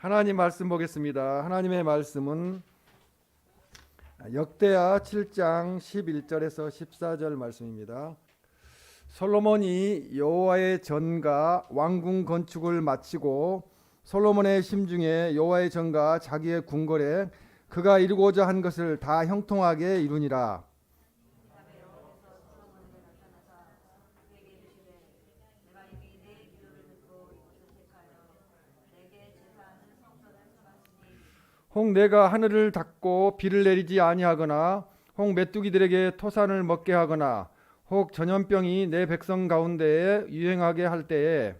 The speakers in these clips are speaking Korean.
하나님 말씀 보겠습니다. 하나님의 말씀은 역대하 7장 11절에서 14절 말씀입니다. 솔로몬이 여호와의 전과 왕궁 건축을 마치고 솔로몬의 심중에 여호와의 전과 자기의 궁궐에 그가 이루고자 한 것을 다 형통하게 이루니라. 혹 내가 하늘을 닫고 비를 내리지 아니하거나 혹 메뚜기들에게 토산을 먹게 하거나 혹 전염병이 내 백성 가운데에 유행하게 할 때에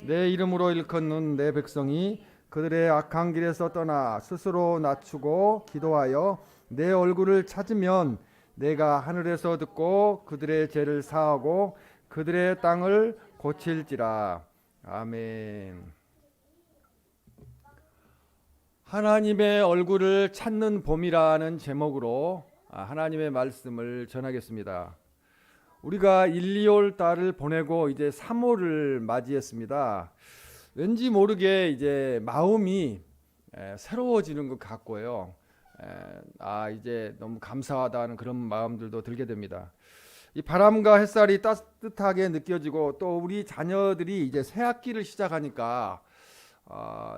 내 이름으로 일컫는 내 백성이 그들의 악한 길에서 떠나 스스로 낮추고 기도하여 내 얼굴을 찾으면 내가 하늘에서 듣고 그들의 죄를 사하고 그들의 땅을 고칠지라. 아멘. 하나님의 얼굴을 찾는 봄이라는 제목으로 하나님의 말씀을 전하겠습니다. 우리가 1, 2월 달을 보내고 이제 3월을 맞이했습니다. 왠지 모르게 이제 마음이 새로워지는 것 같고요. 이제 너무 감사하다는 그런 마음들도 들게 됩니다. 이 바람과 햇살이 따뜻하게 느껴지고 또 우리 자녀들이 이제 새 학기를 시작하니까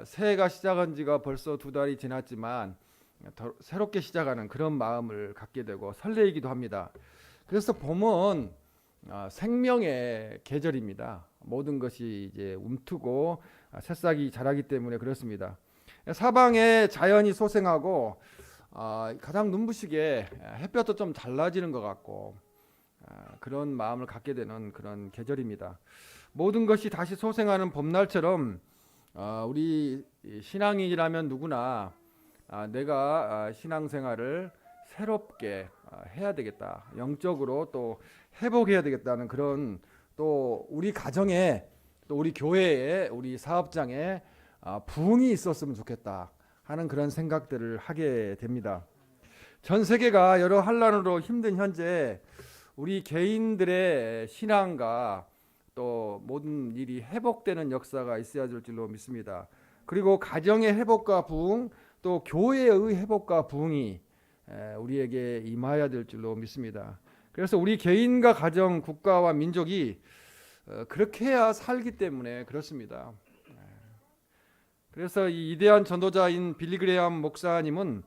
새해가 시작한 지가 벌써 2달이 지났지만 새롭게 시작하는 그런 마음을 갖게 되고 설레이기도 합니다. 그래서 봄은 생명의 계절입니다. 모든 것이 이제 움트고 새싹이 자라기 때문에 그렇습니다. 사방에 자연이 소생하고 가장 눈부시게 햇볕도 좀 달라지는 것 같고 그런 마음을 갖게 되는 그런 계절입니다. 모든 것이 다시 소생하는 봄날처럼 우리 신앙인이라면 누구나 내가 신앙생활을 새롭게 해야 되겠다. 영적으로 또 회복해야 되겠다는 그런 또 우리 가정에 또 우리 교회에 우리 사업장에 부흥이 있었으면 좋겠다 하는 그런 생각들을 하게 됩니다. 전 세계가 여러 환란으로 힘든 현재 우리 개인들의 신앙과 또 모든 일이 회복되는 역사가 있어야 될 줄로 믿습니다. 그리고 가정의 회복과 부흥 또 교회의 회복과 부흥이 우리에게 임하여야 될 줄로 믿습니다. 그래서 우리 개인과 가정, 국가와 민족이 그렇게 해야 살기 때문에 그렇습니다. 그래서 이 위대한 전도자인 빌리 그레이엄 목사님은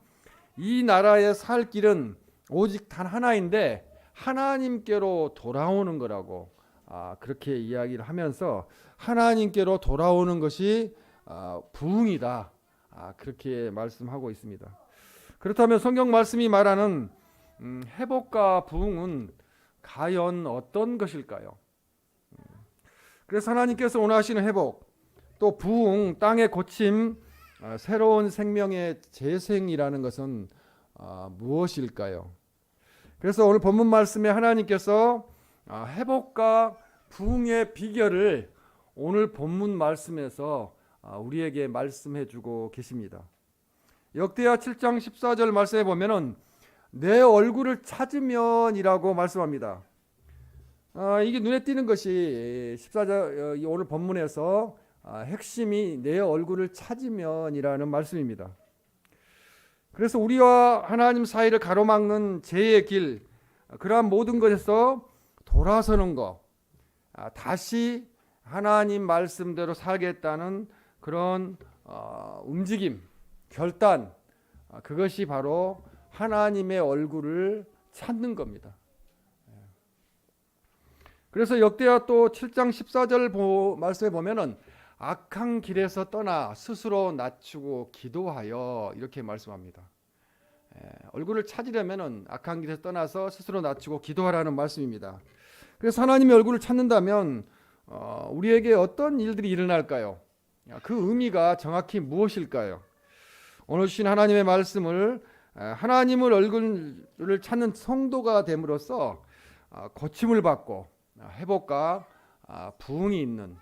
이 나라의 살 길은 오직 단 하나인데 하나님께로 돌아오는 거라고 그렇게 이야기를 하면서 하나님께로 돌아오는 것이 부흥이다. 그렇게 말씀하고 있습니다. 그렇다면 성경 말씀이 말하는 회복과 부흥은 과연 어떤 것일까요? 그래서 하나님께서 원하시는 회복, 또 부흥, 땅의 고침, 새로운 생명의 재생이라는 것은 무엇일까요? 그래서 오늘 본문 말씀에 하나님께서 회복과 부흥의 비결을 오늘 본문 말씀에서 우리에게 말씀해 주고 계십니다. 역대하 7장 14절 말씀에 보면은 내 얼굴을 찾으면이라고 말씀합니다. 이게 눈에 띄는 것이 14절 오늘 본문에서 핵심이 내 얼굴을 찾으면이라는 말씀입니다. 그래서 우리와 하나님 사이를 가로막는 죄의 길, 그러한 모든 것에서 돌아서는 것, 다시 하나님 말씀대로 살겠다는 그런 움직임, 결단, 그것이 바로 하나님의 얼굴을 찾는 겁니다. 그래서 역대하 또 7장 14절 말씀에 보면은 악한 길에서 떠나 스스로 낮추고 기도하여 이렇게 말씀합니다. 얼굴을 찾으려면은 악한 길에서 떠나서 스스로 낮추고 기도하라는 말씀입니다. 그래서 하나님의 얼굴을 찾는다면 우리에게 어떤 일들이 일어날까요? 그 의미가 정확히 무엇일까요? 오늘 주신 하나님의 말씀을 하나님을 얼굴을 찾는 성도가 됨으로써 고침을 받고 회복과 부흥이 있는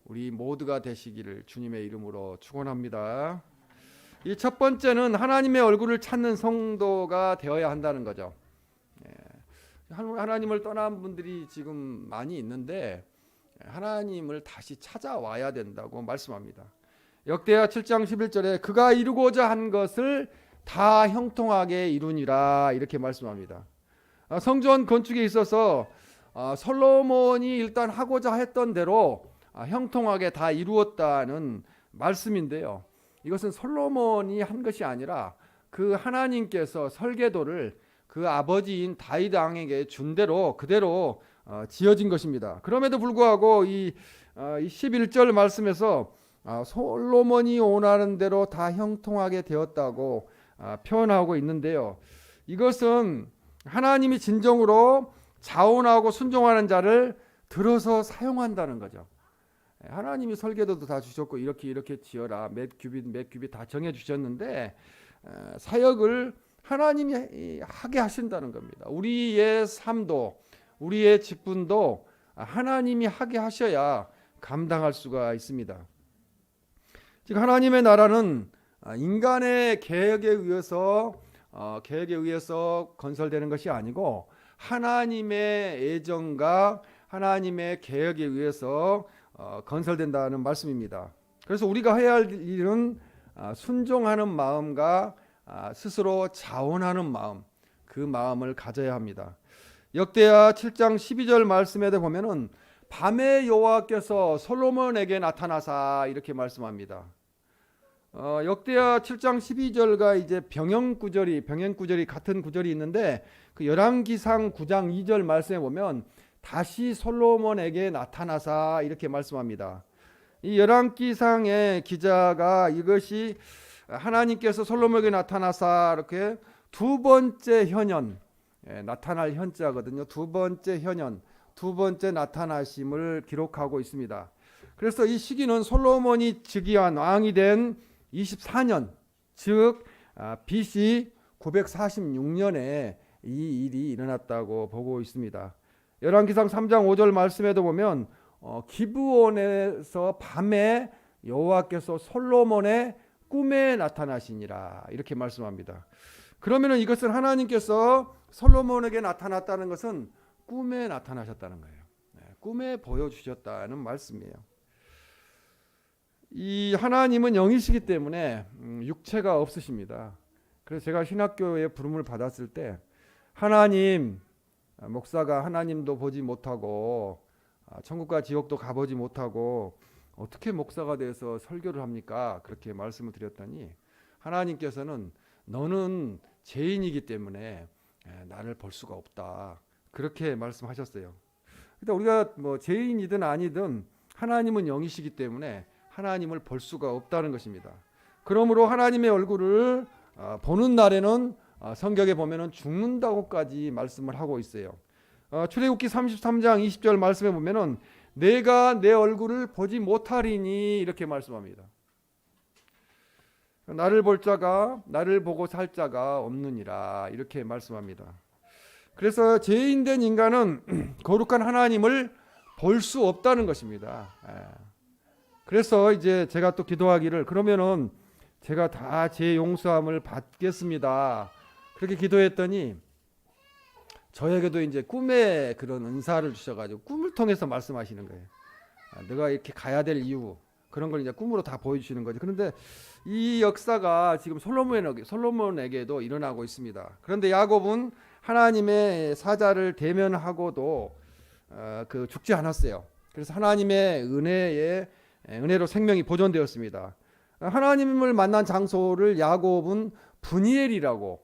우리 모두가 되시기를 주님의 이름으로 축원합니다. 이 첫 번째는 하나님의 얼굴을 찾는 성도가 되어야 한다는 거죠. 하나님을 떠난 분들이 지금 많이 있는데 하나님을 다시 찾아와야 된다고 말씀합니다. 역대하 7장 11절에 그가 이루고자 한 것을 다 형통하게 이루니라 이렇게 말씀합니다. 성전 건축에 있어서 솔로몬이 일단 하고자 했던 대로 형통하게 다 이루었다는 말씀인데요. 이것은 솔로몬이 한 것이 아니라 그 하나님께서 설계도를 그 아버지인 다윗 왕에게 준 대로 그대로 지어진 것입니다. 그럼에도 불구하고 이 11절 말씀에서 솔로몬이 원하는 대로 다 형통하게 되었다고 표현하고 있는데요. 이것은 하나님이 진정으로 자원하고 순종하는 자를 들어서 사용한다는 거죠. 하나님이 설계도도 다 주셨고 이렇게 지어라 몇 규빗 다 정해 주셨는데 사역을 하나님이 하게 하신다는 겁니다. 우리의 삶도 우리의 직분도 하나님이 하게 하셔야 감당할 수가 있습니다. 즉 하나님의 나라는 인간의 계획에 의해서 건설되는 것이 아니고 하나님의 애정과 하나님의 계획에 의해서 건설된다는 말씀입니다. 그래서 우리가 해야 할 일은 순종하는 마음과 스스로 자원하는 마음, 그 마음을 가져야 합니다. 역대하 7장 12절 말씀에도 보면은 밤에 여호와께서 솔로몬에게 나타나사 이렇게 말씀합니다. 역대하 7장 12절과 이제 병행 구절이 같은 구절이 있는데 그 열왕기상 9장 2절 말씀에 보면 다시 솔로몬에게 나타나사 이렇게 말씀합니다. 이 열왕기상의 기자가 이것이 하나님께서 솔로몬에게 나타나사 이렇게 두 번째 현현, 나타날 현자거든요. 두 번째 현현, 두 번째 나타나심을 기록하고 있습니다. 그래서 이 시기는 솔로몬이 즉위한 왕이 된 24년, 즉 BC 946년에 이 일이 일어났다고 보고 있습니다. 열왕기상 3장 5절 말씀에도 보면 기브온에서 밤에 여호와께서 솔로몬의 꿈에 나타나시니라 이렇게 말씀합니다. 그러면은 이것은 하나님께서 솔로몬에게 나타났다는 것은 꿈에 나타나셨다는 거예요. 꿈에 보여주셨다는 말씀이에요. 이 하나님은 영이시기 때문에 육체가 없으십니다. 그래서 제가 신학교에 부름을 받았을 때 하나님, 목사가 하나님도 보지 못하고 천국과 지옥도 가보지 못하고 어떻게 목사가 돼서 설교를 합니까? 그렇게 말씀을 드렸더니 하나님께서는 너는 죄인이기 때문에 나를 볼 수가 없다. 그렇게 말씀하셨어요. 그러니까 우리가 뭐 죄인이든 아니든 하나님은 영이시기 때문에 하나님을 볼 수가 없다는 것입니다. 그러므로 하나님의 얼굴을 보는 날에는 성경에 보면은 죽는다고까지 말씀을 하고 있어요. 출애굽기 33장 20절 말씀에 보면은 내가 내 얼굴을 보지 못하리니 이렇게 말씀합니다. 나를 볼 자가 나를 보고 살 자가 없느니라 이렇게 말씀합니다. 그래서 죄인된 인간은 거룩한 하나님을 볼 수 없다는 것입니다. 그래서 이제 제가 또 기도하기를 그러면은 제가 다 제 용서함을 받겠습니다. 그렇게 기도했더니 저에게도 이제 꿈에 그런 은사를 주셔가지고 꿈을 통해서 말씀하시는 거예요. 내가 이렇게 가야 될 이유 그런 걸 이제 꿈으로 다 보여주시는 거죠. 그런데 이 역사가 지금 솔로몬에게도 일어나고 있습니다. 그런데 야곱은 하나님의 사자를 대면하고도 죽지 않았어요. 그래서 하나님의 은혜로 생명이 보존되었습니다. 하나님을 만난 장소를 야곱은 분이엘이라고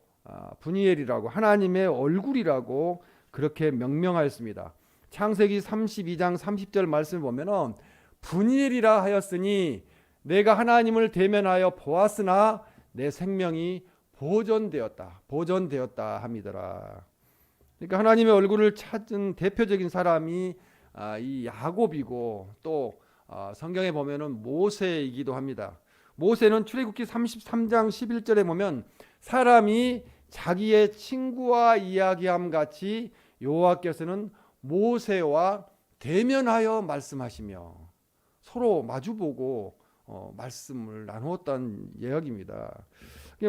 하나님의 얼굴이라고 그렇게 명명하였습니다. 창세기 32장 30절 말씀을 보면은 분이엘이라 하였으니 내가 하나님을 대면하여 보았으나 내 생명이 보존되었다 함이더라. 그러니까 하나님의 얼굴을 찾은 대표적인 사람이 이 야곱이고 또 성경에 보면은 모세이기도 합니다. 모세는 출애굽기 33장 11절에 보면 사람이 자기의 친구와 이야기함 같이 여호와께서는 모세와 대면하여 말씀하시며 서로 마주보고 말씀을 나누었다는 이야기입니다.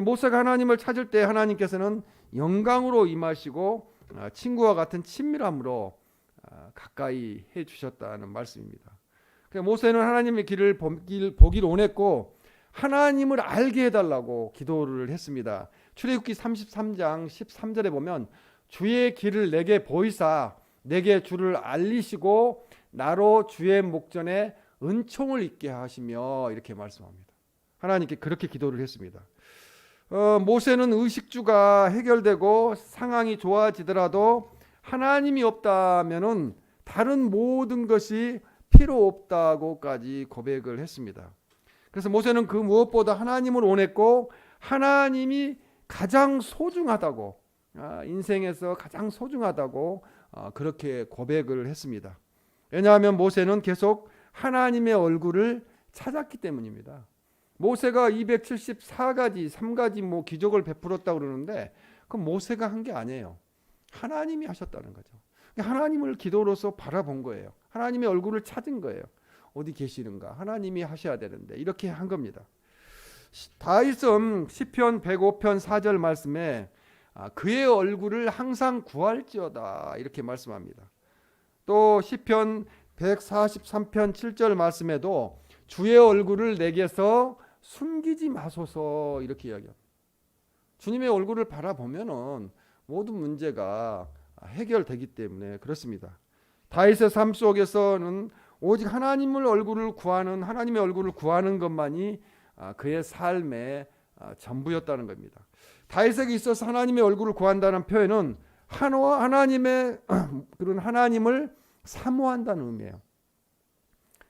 모세가 하나님을 찾을 때 하나님께서는 영광으로 임하시고 친구와 같은 친밀함으로 가까이 해주셨다는 말씀입니다. 모세는 하나님의 길을 보기를 원했고 하나님을 알게 해달라고 기도를 했습니다. 출애굽기 33장 13절에 보면 주의 길을 내게 보이사 내게 주를 알리시고 나로 주의 목전에 은총을 있게 하시며 이렇게 말씀합니다. 하나님께 그렇게 기도를 했습니다. 모세는 의식주가 해결되고 상황이 좋아지더라도 하나님이 없다면은 다른 모든 것이 필요 없다고까지 고백을 했습니다. 그래서 모세는 그 무엇보다 하나님을 원했고 하나님이 가장 소중하다고 인생에서 가장 소중하다고 그렇게 고백을 했습니다. 왜냐하면 모세는 계속 하나님의 얼굴을 찾았기 때문입니다. 모세가 274가지 3가지 기적을 베풀었다고 그러는데 그건 모세가 한 게 아니에요. 하나님이 하셨다는 거죠. 하나님을 기도로서 바라본 거예요. 하나님의 얼굴을 찾은 거예요. 어디 계시는가? 하나님이 하셔야 되는데 이렇게 한 겁니다. 다윗은 시편 105편 4절 말씀에 그의 얼굴을 항상 구할지어다 이렇게 말씀합니다. 또 시편 143편 7절 말씀에도 주의 얼굴을 내게서 숨기지 마소서 이렇게 이야기합니다. 주님의 얼굴을 바라보면은 모든 문제가 해결되기 때문에 그렇습니다. 다윗의 삶 속에서는 오직 하나님의 얼굴을 구하는 것만이 그의 삶의 전부였다는 겁니다. 다윗에게 있어서 하나님의 얼굴을 구한다는 표현은 하나님의 그런 하나님을 사모한다는 의미예요.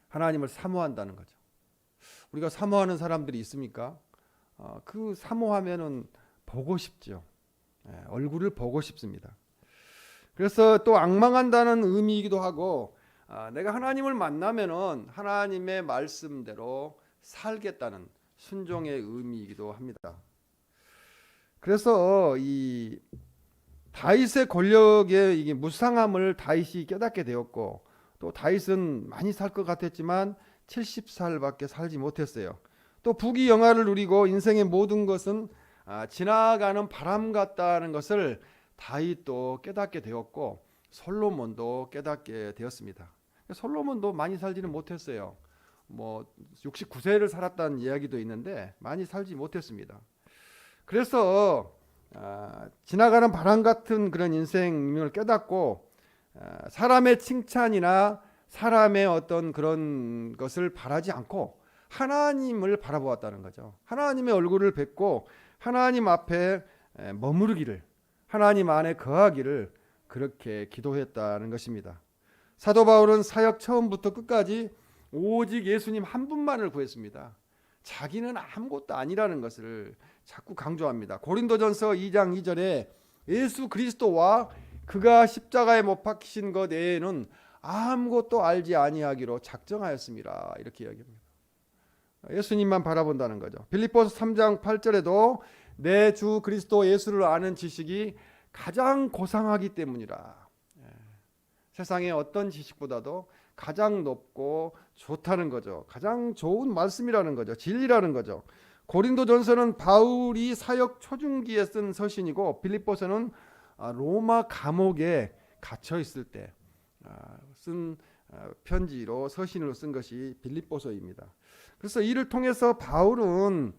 하나님을 사모한다는 거죠. 우리가 사모하는 사람들이 있습니까? 그 사모하면은 보고 싶죠. 얼굴을 보고 싶습니다. 그래서 또 앙망한다는 의미이기도 하고 내가 하나님을 만나면은 하나님의 말씀대로 살겠다는 순종의 의미이기도 합니다. 그래서 이 다윗의 권력의 이게 무상함을 다윗이 깨닫게 되었고 또 다윗은 많이 살 것 같았지만 70살밖에 살지 못했어요. 또 부귀 영화를 누리고 인생의 모든 것은 지나가는 바람 같다는 것을 다윗도 깨닫게 되었고 솔로몬도 깨닫게 되었습니다. 솔로몬도 많이 살지는 못했어요. 69세를 살았다는 이야기도 있는데 많이 살지 못했습니다. 그래서 지나가는 바람 같은 그런 인생을 깨닫고 사람의 칭찬이나 사람의 어떤 그런 것을 바라지 않고 하나님을 바라보았다는 거죠. 하나님의 얼굴을 뵙고 하나님 앞에 머무르기를, 하나님 안에 거하기를 그렇게 기도했다는 것입니다. 사도 바울은 사역 처음부터 끝까지 오직 예수님 한 분만을 구했습니다. 자기는 아무것도 아니라는 것을 자꾸 강조합니다. 고린도전서 2장 2절에 예수 그리스도와 그가 십자가에 못 박히신 것 외에는 아무것도 알지 아니하기로 작정하였습니다. 이렇게 이야기합니다. 예수님만 바라본다는 거죠. 빌립보서 3장 8절에도 내 주 그리스도 예수를 아는 지식이 가장 고상하기 때문이라. 세상의 어떤 지식보다도 가장 높고 좋다는 거죠. 가장 좋은 말씀이라는 거죠. 진리라는 거죠. 고린도전서는 바울이 사역 초중기에 쓴 서신이고 빌립보서는 로마 감옥에 갇혀 있을 때 쓴 편지로 서신으로 쓴 것이 빌립보서입니다. 그래서 이를 통해서 바울은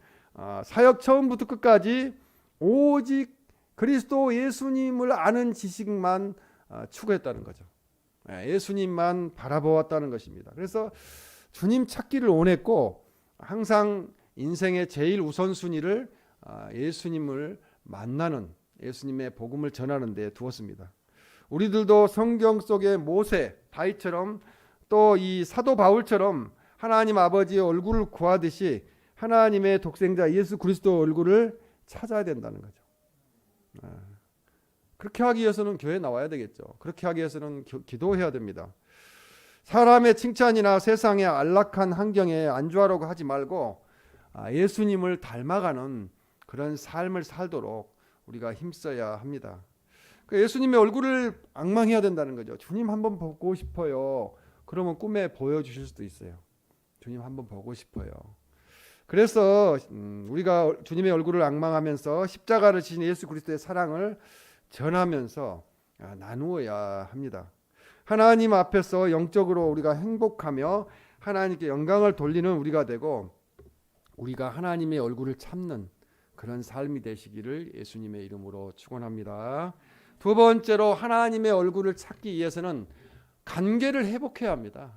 사역 처음부터 끝까지 오직 그리스도 예수님을 아는 지식만 추구했다는 거죠. 예수님만 바라보았다는 것입니다. 그래서 주님 찾기를 원했고 항상 인생의 제일 우선순위를 예수님을 만나는, 예수님의 복음을 전하는 데 두었습니다. 우리들도 성경 속의 모세, 다윗처럼 또 이 사도 바울처럼 하나님 아버지의 얼굴을 구하듯이 하나님의 독생자 예수 그리스도 얼굴을 찾아야 된다는 거죠. 그렇게 하기 위해서는 교회에 나와야 되겠죠. 그렇게 하기 위해서는 기도해야 됩니다. 사람의 칭찬이나 세상의 안락한 환경에 안주하려고 하지 말고 예수님을 닮아가는 그런 삶을 살도록 우리가 힘써야 합니다. 예수님의 얼굴을 앙망해야 된다는 거죠. 주님 한번 보고 싶어요. 그러면 꿈에 보여주실 수도 있어요. 주님 한번 보고 싶어요. 그래서 우리가 주님의 얼굴을 앙망하면서 십자가를 지신 예수 그리스도의 사랑을 전하면서 나누어야 합니다. 하나님 앞에서 영적으로 우리가 행복하며 하나님께 영광을 돌리는 우리가 되고 우리가 하나님의 얼굴을 찾는 그런 삶이 되시기를 예수님의 이름으로 축원합니다. 두 번째로 하나님의 얼굴을 찾기 위해서는 관계를 회복해야 합니다.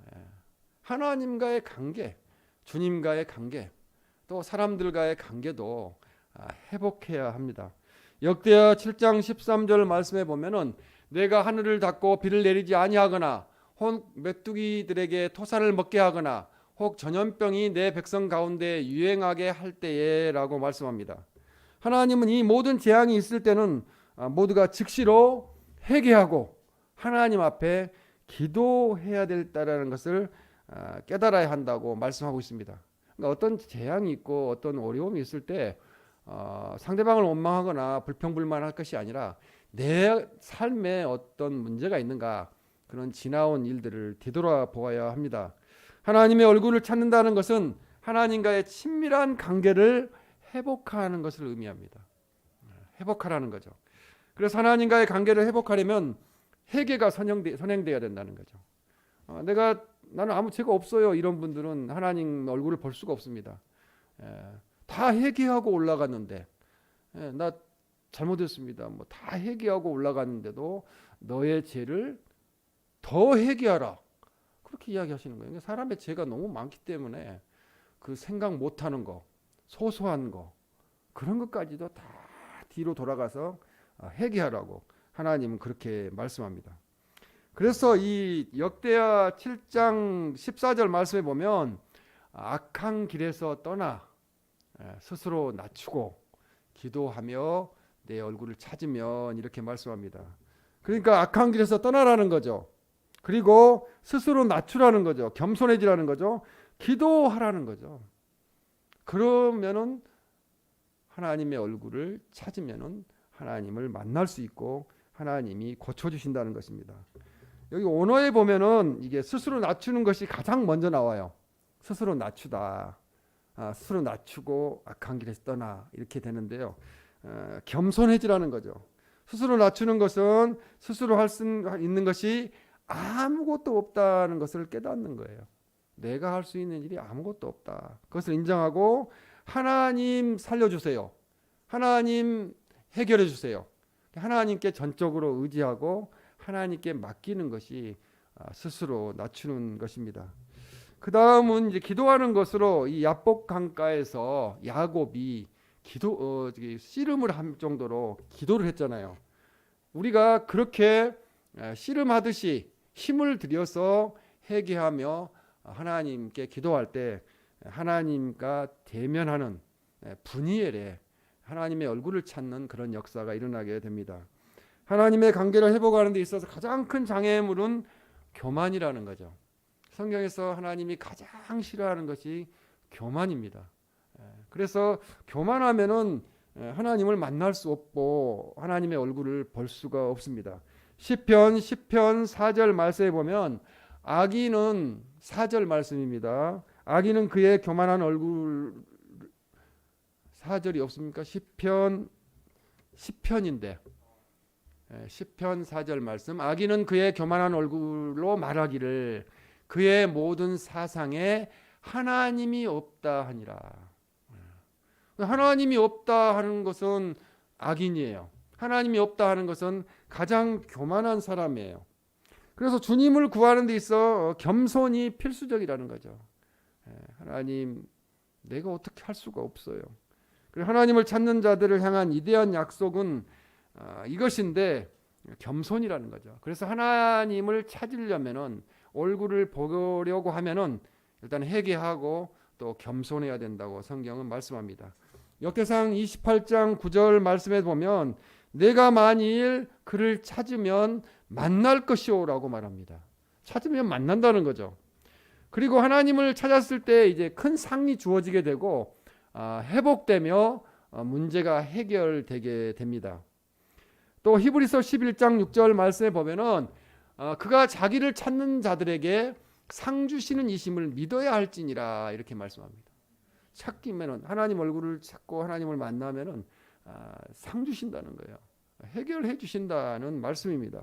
하나님과의 관계, 주님과의 관계, 또 사람들과의 관계도 회복해야 합니다. 역대하 7장 13절 말씀에 보면은 내가 하늘을 닫고 비를 내리지 아니하거나 혹 메뚜기들에게 토사를 먹게 하거나 혹 전염병이 내 백성 가운데 유행하게 할 때에라고 말씀합니다. 하나님은 이 모든 재앙이 있을 때는 모두가 즉시로 회개하고 하나님 앞에 기도해야 된다는 것을 깨달아야 한다고 말씀하고 있습니다. 그러니까 어떤 재앙이 있고 어떤 어려움이 있을 때 상대방을 원망하거나 불평불만할 것이 아니라 내 삶에 어떤 문제가 있는가, 그런 지나온 일들을 되돌아보아야 합니다. 하나님의 얼굴을 찾는다는 것은 하나님과의 친밀한 관계를 회복하는 것을 의미합니다. 회복하라는 거죠. 그래서 하나님과의 관계를 회복하려면 회개가 선행되어야 된다는 거죠. 나는 아무 죄가 없어요, 이런 분들은 하나님 얼굴을 볼 수가 없습니다. 다 회개하고 올라갔는데, 나 잘못했습니다, 뭐 다 회개하고 올라갔는데도 너의 죄를 더 회개하라, 그렇게 이야기하시는 거예요. 사람의 죄가 너무 많기 때문에 그 생각 못하는 거, 소소한 거, 그런 것까지도 다 뒤로 돌아가서 회개하라고 하나님은 그렇게 말씀합니다. 그래서 이 역대하 7장 14절 말씀에 보면 악한 길에서 떠나 스스로 낮추고 기도하며 내 얼굴을 찾으면, 이렇게 말씀합니다. 그러니까 악한 길에서 떠나라는 거죠. 그리고 스스로 낮추라는 거죠. 겸손해지라는 거죠. 기도하라는 거죠. 그러면은 하나님의 얼굴을 찾으면은 하나님을 만날 수 있고 하나님이 고쳐주신다는 것입니다. 여기 언어에 보면은 이게 스스로 낮추는 것이 가장 먼저 나와요. 스스로 낮추다, 스스로 낮추고 악한 길에서 떠나, 이렇게 되는데요. 겸손해지라는 거죠. 스스로 낮추는 것은 스스로 할 수 있는 것이 아무것도 없다는 것을 깨닫는 거예요. 내가 할 수 있는 일이 아무것도 없다, 그것을 인정하고 하나님 살려주세요, 하나님 해결해 주세요, 하나님께 전적으로 의지하고 하나님께 맡기는 것이 스스로 낮추는 것입니다. 그 다음은 이제 기도하는 것으로, 이 야복 강가에서 야곱이 씨름을 할 정도로 기도를 했잖아요. 우리가 그렇게 씨름하듯이 힘을 들여서 회개하며 하나님께 기도할 때 하나님과 대면하는 분이엘에 하나님의 얼굴을 찾는 그런 역사가 일어나게 됩니다. 하나님의 관계를 회복하는 데 있어서 가장 큰 장애물은 교만이라는 거죠. 성경에서 하나님이 가장 싫어하는 것이 교만입니다. 그래서 교만하면은 하나님을 만날 수 없고 하나님의 얼굴을 볼 수가 없습니다. 시편 4절 말씀에 보면 악인은, 4절 말씀입니다. 악인은 그의 교만한 얼굴, 4절이 없습니까? 시편인데 시편 4절 말씀, 악인은 그의 교만한 얼굴로 말하기를 그의 모든 사상에 하나님이 없다 하니라. 하나님이 없다 하는 것은 악인이에요. 하나님이 없다 하는 것은 가장 교만한 사람이에요. 그래서 주님을 구하는 데 있어 겸손이 필수적이라는 거죠. 하나님, 내가 어떻게 할 수가 없어요. 하나님을 찾는 자들을 향한 이대한 약속은 이것인데 겸손이라는 거죠. 그래서 하나님을 찾으려면은, 얼굴을 보려고 하면은 일단 회개하고 또 겸손해야 된다고 성경은 말씀합니다. 역대상 28장 9절 말씀에 보면 내가 만일 그를 찾으면 만날 것이오라고 말합니다. 찾으면 만난다는 거죠. 그리고 하나님을 찾았을 때 이제 큰 상이 주어지게 되고 회복되며 문제가 해결되게 됩니다. 또 히브리서 11장 6절 말씀에 보면은 그가 자기를 찾는 자들에게 상 주시는 이심을 믿어야 할지니라, 이렇게 말씀합니다. 찾기면은, 하나님 얼굴을 찾고 하나님을 만나면은 상 주신다는 거예요. 해결해 주신다는 말씀입니다.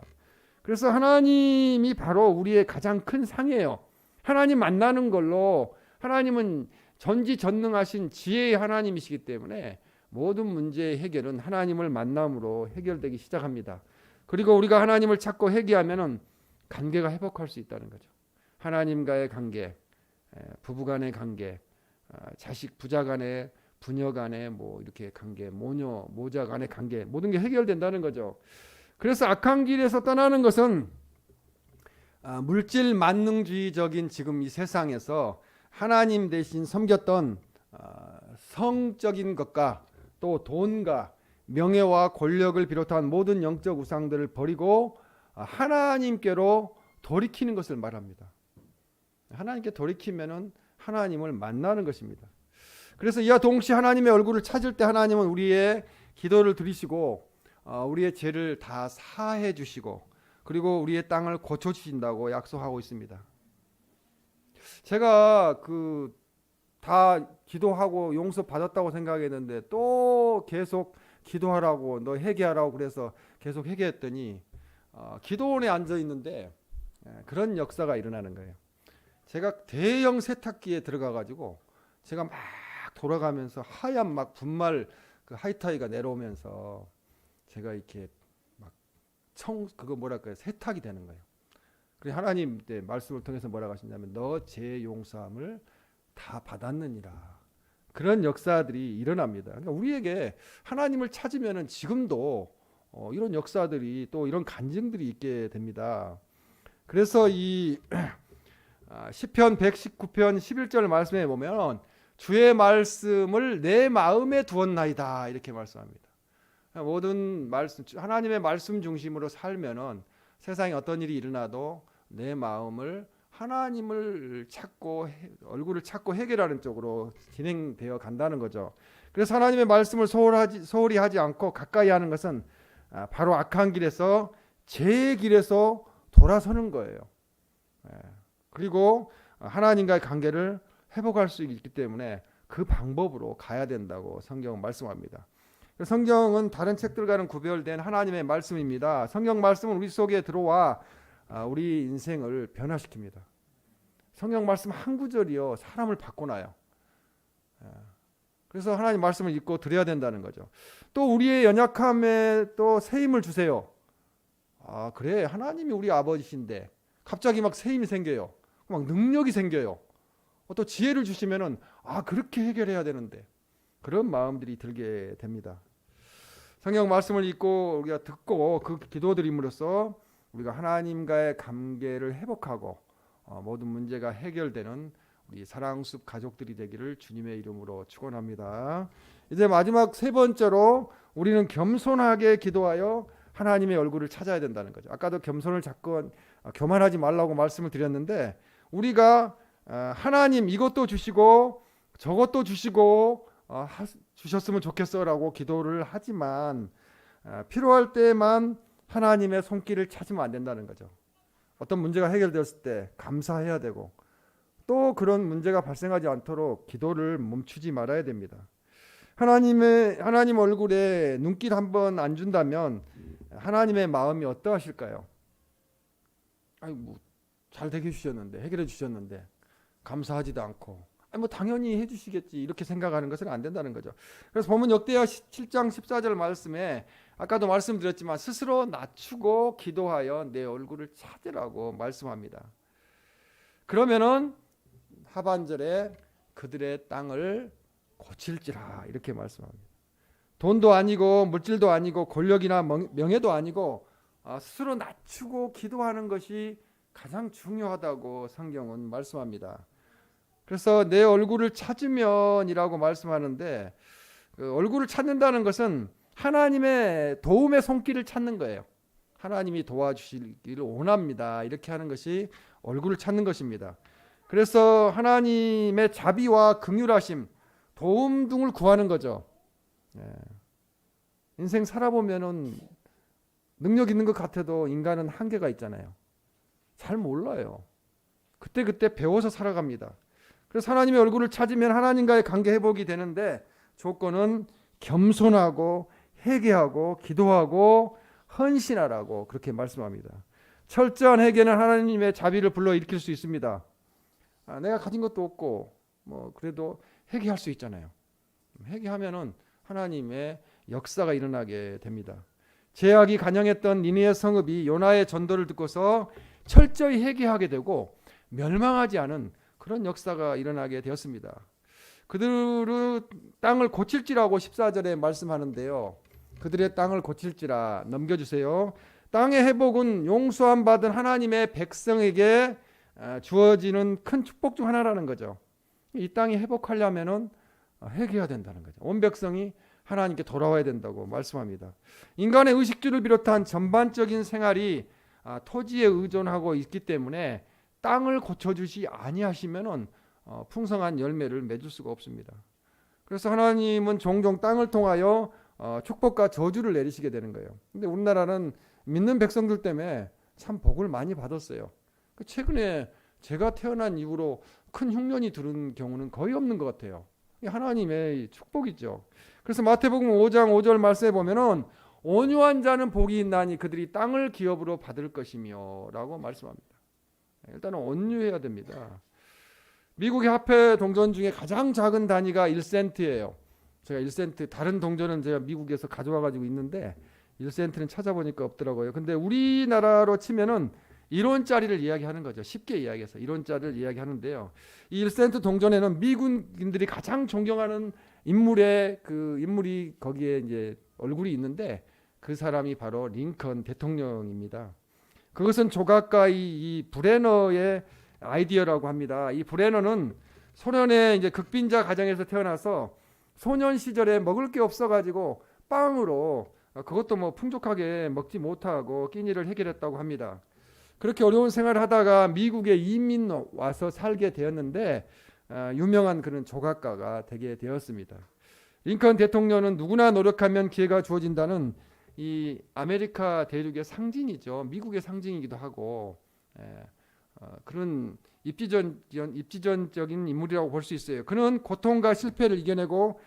그래서 하나님이 바로 우리의 가장 큰 상이에요. 하나님 만나는 걸로 하나님은 전지전능하신 지혜의 하나님이시기 때문에 모든 문제의 해결은 하나님을 만남으로 해결되기 시작합니다. 그리고 우리가 하나님을 찾고 회개하면은 관계가 회복할 수 있다는 거죠. 하나님과의 관계, 부부 간의 관계, 자식 부자 간의, 부녀 간의 뭐 이렇게 관계, 모녀 모자 간의 관계, 모든 게 해결된다는 거죠. 그래서 악한 길에서 떠나는 것은 물질 만능주의적인 지금 이 세상에서 하나님 대신 섬겼던 성적인 것과 또 돈과 명예와 권력을 비롯한 모든 영적 우상들을 버리고 하나님께로 돌이키는 것을 말합니다. 하나님께 돌이키면은 하나님을 만나는 것입니다. 그래서 이와 동시에 하나님의 얼굴을 찾을 때 하나님은 우리의 기도를 들으시고 우리의 죄를 다 사해 주시고 그리고 우리의 땅을 고쳐 주신다고 약속하고 있습니다. 제가 다 기도하고 용서 받았다고 생각했는데 또 계속 기도하라고 너 회개하라고 그래서 계속 회개했더니 기도원에 앉아 있는데 그런 역사가 일어나는 거예요. 제가 대형 세탁기에 들어가 가지고 제가 막 돌아가면서 하얀 막 분말 그 하이타이가 내려오면서 제가 이렇게 막 그거 뭐랄까요, 세탁이 되는 거예요. 그래서 하나님 때 말씀을 통해서 뭐라고 하시냐면 너 죄 용서함을 다 받았느니라. 그런 역사들이 일어납니다. 그러니까 우리에게 하나님을 찾으면은 지금도 이런 역사들이 또 이런 간증들이 있게 됩니다. 그래서 이 시편 119편 11절 말씀에 보면 주의 말씀을 내 마음에 두었나이다 이렇게 말씀합니다. 모든 말씀 하나님의 말씀 중심으로 살면은 세상에 어떤 일이 일어나도 내 마음을 하나님을 찾고 얼굴을 찾고 해결하는 쪽으로 진행되어 간다는 거죠. 그래서 하나님의 말씀을 소홀히 하지 않고 가까이 하는 것은 바로 악한 길에서 제 길에서 돌아서는 거예요. 그리고 하나님과의 관계를 회복할 수 있기 때문에 그 방법으로 가야 된다고 성경은 말씀합니다. 성경은 다른 책들과는 구별된 하나님의 말씀입니다. 성경 말씀은 우리 속에 들어와 우리 인생을 변화시킵니다. 성경 말씀 한 구절이요 사람을 바꿔놔요. 그래서 하나님 말씀을 읽고 드려야 된다는 거죠. 또 우리의 연약함에 또 새 힘을 주세요. 그래 하나님이 우리 아버지신데 갑자기 막 새 힘이 생겨요. 막 능력이 생겨요. 또 지혜를 주시면은 그렇게 해결해야 되는데 그런 마음들이 들게 됩니다. 성경 말씀을 읽고 우리가 듣고 그 기도드림으로써 우리가 하나님과의 관계를 회복하고 모든 문제가 해결되는 우리 사랑숲 가족들이 되기를 주님의 이름으로 축원합니다. 이제 마지막 세 번째로 우리는 겸손하게 기도하여 하나님의 얼굴을 찾아야 된다는 거죠. 아까도 겸손을 자꾸 교만하지 말라고 말씀을 드렸는데 우리가 하나님 이것도 주시고 저것도 주시고 주셨으면 좋겠어라고 기도를 하지만 필요할 때만 하나님의 손길을 찾으면 안 된다는 거죠. 어떤 문제가 해결되었을 때 감사해야 되고 또 그런 문제가 발생하지 않도록 기도를 멈추지 말아야 됩니다. 하나님 얼굴에 눈길 한번 안 준다면 하나님의 마음이 어떠하실까요? 잘 되게 해주셨는데 해결해 주셨는데 감사하지도 않고 당연히 해주시겠지 이렇게 생각하는 것은 안 된다는 거죠. 그래서 본문 역대하 7장 14절 말씀에 아까도 말씀드렸지만 스스로 낮추고 기도하여 내 얼굴을 찾으라고 말씀합니다. 그러면은 하반절에 그들의 땅을 고칠지라 이렇게 말씀합니다. 돈도 아니고 물질도 아니고 권력이나 명예도 아니고 스스로 낮추고 기도하는 것이 가장 중요하다고 성경은 말씀합니다. 그래서 내 얼굴을 찾으면이라고 말씀하는데 그 얼굴을 찾는다는 것은 하나님의 도움의 손길을 찾는 거예요. 하나님이 도와주시기를 원합니다. 이렇게 하는 것이 얼굴을 찾는 것입니다. 그래서 하나님의 자비와 긍휼하심, 도움 등을 구하는 거죠. 인생 살아보면은 능력 있는 것 같아도 인간은 한계가 있잖아요. 잘 몰라요. 그때 배워서 살아갑니다. 그래서 하나님의 얼굴을 찾으면 하나님과의 관계 회복이 되는데 조건은 겸손하고 회개하고 기도하고 헌신하라고 그렇게 말씀합니다. 철저한 회개는 하나님의 자비를 불러일으킬 수 있습니다. 내가 가진 것도 없고 뭐 그래도 회개할 수 있잖아요. 회개하면은 하나님의 역사가 일어나게 됩니다. 죄악이 간영했던 니느웨 성읍이 요나의 전도를 듣고서 철저히 회개하게 되고 멸망하지 않은 그런 역사가 일어나게 되었습니다. 그들의 땅을 고칠지라고 14절에 말씀하는데요. 그들의 땅을 고칠지라, 넘겨주세요. 땅의 회복은 용서함 받은 하나님의 백성에게 주어지는 큰 축복 중 하나라는 거죠. 이 땅이 회복하려면은 회개해야 된다는 거죠. 온 백성이 하나님께 돌아와야 된다고 말씀합니다. 인간의 의식주를 비롯한 전반적인 생활이 토지에 의존하고 있기 때문에 땅을 고쳐주시 아니하시면은 풍성한 열매를 맺을 수가 없습니다. 그래서 하나님은 종종 땅을 통하여 축복과 저주를 내리시게 되는 거예요. 근데 우리나라는 믿는 백성들 때문에 참 복을 많이 받았어요. 최근에 제가 태어난 이후로 큰 흉년이 들은 경우는 거의 없는 것 같아요. 하나님의 축복이죠. 그래서 마태복음 5장 5절 말씀에 보면은 온유한 자는 복이 있나니 그들이 땅을 기업으로 받을 것이며 라고 말씀합니다. 일단은 온유해야 됩니다. 미국의 화폐 동전 중에 가장 작은 단위가 1센트예요. 제가 1센트, 다른 동전은 제가 미국에서 가져와 가지고 있는데 1센트는 찾아보니까 없더라고요. 근데 우리나라로 치면은 1원짜리를 이야기하는 거죠. 쉽게 이야기해서 1원짜리를 이야기하는데요. 이 1센트 동전에는 미군인들이 가장 존경하는 인물이 거기에 이제 얼굴이 있는데 그 사람이 바로 링컨 대통령입니다. 그것은 조각가 이 브레너의 아이디어라고 합니다. 이 브레너는 소련의 이제 극빈자 가정에서 태어나서 소년 시절에 먹을 게 없어가지고 빵으로 그것도 뭐 풍족하게 먹지 못하고 끼니를 해결했다고 합니다. 그렇게 어려운 생활을 하다가 미국에 이민 와서 살게 되었는데 유명한 그런 조각가가 되게 되었습니다. 링컨 대통령은 누구나 노력하면 기회가 주어진다는 이 아메리카 대륙의 상징이죠. 미국의 상징이기도 하고 그런 입지전적인 인물이라고 볼 수 있어요. 그는 고통과 실패를 이겨내고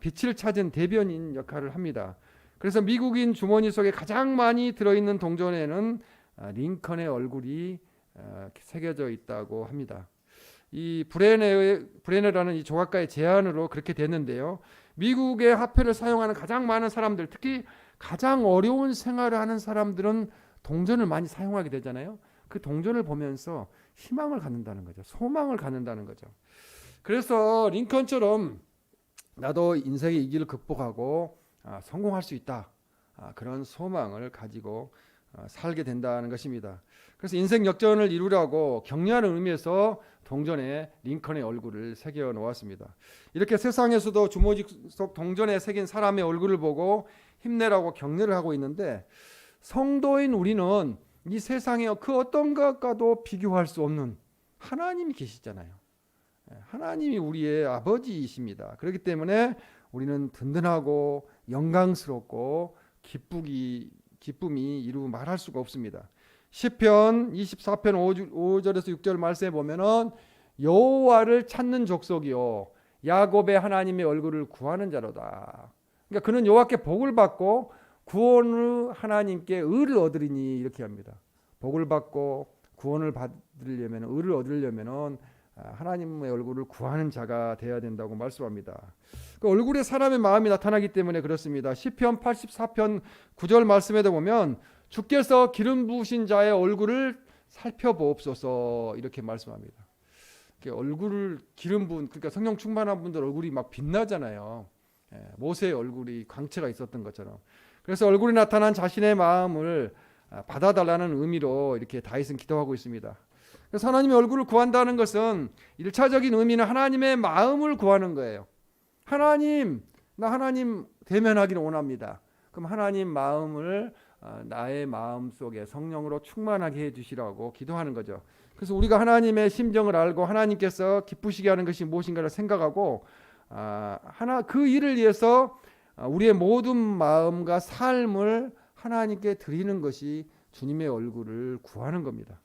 빛을 찾은 대변인 역할을 합니다. 그래서 미국인 주머니 속에 가장 많이 들어있는 동전에는 링컨의 얼굴이 새겨져 있다고 합니다. 이 브레너라는 이 조각가의 제안으로 그렇게 됐는데요. 미국의 화폐를 사용하는 가장 많은 사람들, 특히 가장 어려운 생활을 하는 사람들은 동전을 많이 사용하게 되잖아요. 그 동전을 보면서 희망을 갖는다는 거죠. 소망을 갖는다는 거죠. 그래서 링컨처럼 나도 인생의 이 길을 극복하고 성공할 수 있다. 그런 소망을 가지고 살게 된다는 것입니다. 그래서 인생 역전을 이루려고 격려하는 의미에서 동전에 링컨의 얼굴을 새겨 놓았습니다. 이렇게 세상에서도 주머니 속 동전에 새긴 사람의 얼굴을 보고 힘내라고 격려를 하고 있는데 성도인 우리는 이 세상에 그 어떤 것과도 비교할 수 없는 하나님이 계시잖아요. 하나님이 우리의 아버지이십니다. 그렇기 때문에 우리는 든든하고 영광스럽고 기쁨이 이루 말할 수가 없습니다. 시편 24편 5절에서 6절 말씀에 보면은 여호와를 찾는 족속이요 야곱의 하나님의 얼굴을 구하는 자로다. 그러니까 그는 여호와께 복을 받고 구원을 하나님께 의를 얻으리니 이렇게 합니다. 복을 받고 구원을 받으려면 의를 얻으려면은 하나님의 얼굴을 구하는 자가 되어야 된다고 말씀합니다. 그 얼굴에 사람의 마음이 나타나기 때문에 그렇습니다. 시편 84편 9절 말씀에도 보면 주께서 기름 부으신 자의 얼굴을 살펴보옵소서 이렇게 말씀합니다. 얼굴을 기름 부은 그러니까 성령 충만한 분들 얼굴이 막 빛나잖아요. 모세의 얼굴이 광채가 있었던 것처럼. 그래서 얼굴에 나타난 자신의 마음을 받아달라는 의미로 이렇게 다윗은 기도하고 있습니다. 그래서 하나님의 얼굴을 구한다는 것은 1차적인 의미는 하나님의 마음을 구하는 거예요. 하나님, 나 하나님 대면하기를 원합니다. 그럼 하나님 마음을 나의 마음 속에 성령으로 충만하게 해주시라고 기도하는 거죠. 그래서 우리가 하나님의 심정을 알고 하나님께서 기쁘시게 하는 것이 무엇인가를 생각하고 그 일을 위해서 우리의 모든 마음과 삶을 하나님께 드리는 것이 주님의 얼굴을 구하는 겁니다.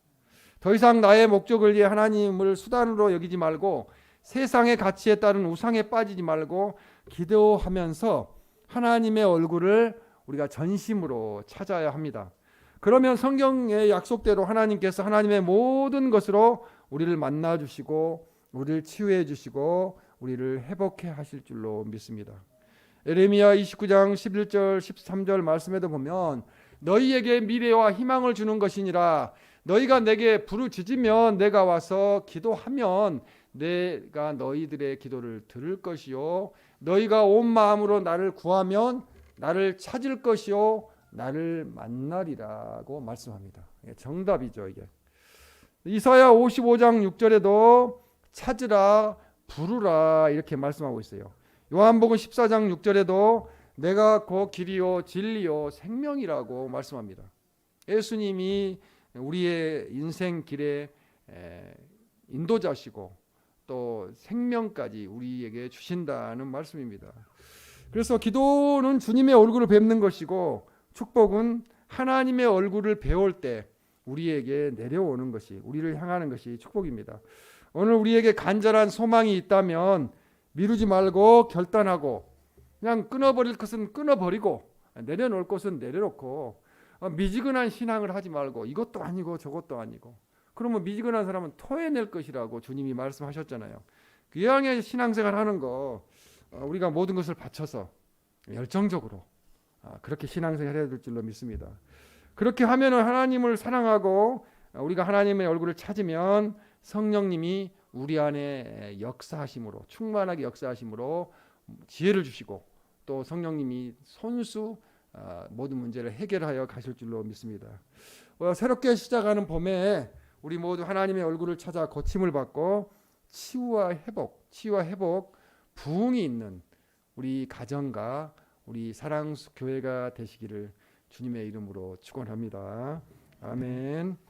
더 이상 나의 목적을 위해 하나님을 수단으로 여기지 말고 세상의 가치에 따른 우상에 빠지지 말고 기도하면서 하나님의 얼굴을 우리가 전심으로 찾아야 합니다. 그러면 성경의 약속대로 하나님께서 하나님의 모든 것으로 우리를 만나주시고 우리를 치유해 주시고 우리를 회복해 하실 줄로 믿습니다. 에레미야 29장 11절 13절 말씀에도 보면 너희에게 미래와 희망을 주는 것이니라. 너희가 내게 부르짖으면 내가 와서 기도하면 내가 너희들의 기도를 들을 것이요 너희가 온 마음으로 나를 구하면 나를 찾을 것이요 나를 만나리라고 말씀합니다. 정답이죠, 이게. 이사야 55장 6절에도 찾으라 부르라 이렇게 말씀하고 있어요. 요한복음 14장 6절에도 내가 곧 길이요 진리요 생명이라고 말씀합니다. 예수님이 우리의 인생 길의 인도자시고 또 생명까지 우리에게 주신다는 말씀입니다. 그래서 기도는 주님의 얼굴을 뵙는 것이고 축복은 하나님의 얼굴을 배울 때 우리에게 내려오는 것이, 우리를 향하는 것이 축복입니다. 오늘 우리에게 간절한 소망이 있다면 미루지 말고 결단하고 그냥 끊어버릴 것은 끊어버리고 내려놓을 것은 내려놓고 미지근한 신앙을 하지 말고 이것도 아니고 저것도 아니고 그러면 미지근한 사람은 토해낼 것이라고 주님이 말씀하셨잖아요. 귀하게 신앙생활 하는 거 우리가 모든 것을 바쳐서 열정적으로 그렇게 신앙생활 해야 될 줄로 믿습니다. 그렇게 하면은 하나님을 사랑하고 우리가 하나님의 얼굴을 찾으면 성령님이 우리 안에 역사하심으로 충만하게 역사하심으로 지혜를 주시고 또 성령님이 손수 모든 문제를 해결하여 가실 줄로 믿습니다. 새롭게 시작하는 봄에 우리 모두 하나님의 얼굴을 찾아 고침을 받고 치유와 회복, 부흥이 있는 우리 가정과 우리 사랑교회가 되시기를 주님의 이름으로 축원합니다. 아멘.